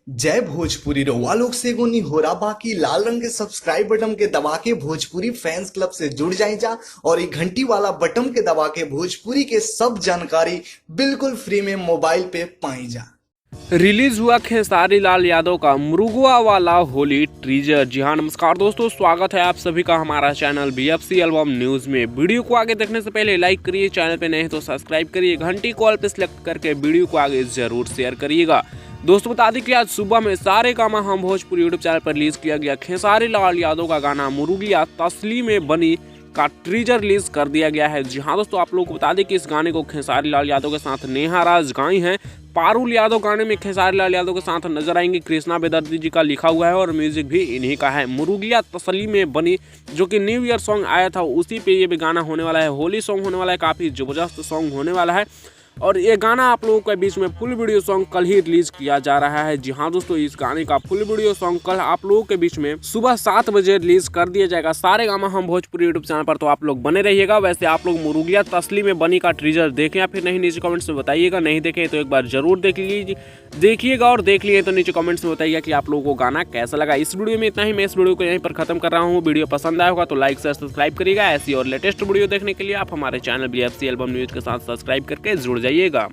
जय भोजपुरी रउआ लोग से एगो निहोरा बाकी लाल रंग के सब्सक्राइब बटन के दबा के भोजपुरी फैंस क्लब से जुड़ जाए जा और ये घंटी वाला बटन के दबा के भोजपुरी के सब जानकारी बिल्कुल फ्री में मोबाइल पे पाई जा। रिलीज हुआ खेसारी लाल यादव का मुरुगुआ वाला होली टीजर। जी हाँ, नमस्कार दोस्तों, स्वागत है आप सभी का हमारा चैनल BFC एल्बम न्यूज में। वीडियो को आगे देखने से पहले लाइक करिए, चैनल पे नए हैं तो सब्सक्राइब करिए, घंटी कॉल पे सिलेक्ट करके वीडियो को आगे जरूर शेयर करिएगा। दोस्तों बता दें कि आज सुबह में सारे कामा हम भोजपुरी यूट्यूब चैनल पर रिलीज किया गया खेसारी लाल यादव का गाना मुरुगिया तसली में बनी का टीजर रिलीज कर दिया गया है। जी हाँ दोस्तों, आप लोगों को बता दें कि इस गाने को खेसारी लाल यादव के साथ नेहा राज गाई हैं। पारुल यादव गाने में खेसारी लाल यादव के साथ नजर आएंगे। कृष्णा बेदर्दी जी का लिखा हुआ है और म्यूजिक भी इन्हीं का है। मुरुगिया तसली में बनी जो कि न्यू ईयर सॉन्ग आया था, उसी पे ये भी गाना होने वाला है। होली सॉन्ग होने वाला है, काफ़ी ज़बरदस्त सॉन्ग होने वाला है। और ये गाना आप लोगों के बीच में फुल वीडियो सॉन्ग कल ही रिलीज किया जा रहा है। जी हाँ दोस्तों, इस गाने का फुल वीडियो सॉन्ग कल आप लोगों के बीच में सुबह 7 बजे रिलीज कर दिया जाएगा सारे गामा हम भोजपुरी यूट्यूब चैनल पर, तो आप लोग बने रहिएगा। वैसे आप लोग मुरुगिया तसली में बनी का टीजर देखें या फिर नहीं, नीचे कमेंट्स में बताइएगा। नहीं देखें तो एक बार जरूर देखिएगा और देख लिए तो नीचे कमेंट्स में बताइएगा कि आप लोगों को गाना कैसा लगा। इस वीडियो में इतना ही, मैं इस वीडियो को यहीं पर खत्म कर रहा हूँ। वीडियो पसंद आया होगा तो लाइक शेयर सब्सक्राइब करिएगा। ऐसी और लेटेस्ट वीडियो देखने के लिए आप हमारे चैनल BFC एल्बम न्यूज के साथ सब्सक्राइब करके जुड़ जाइएगा।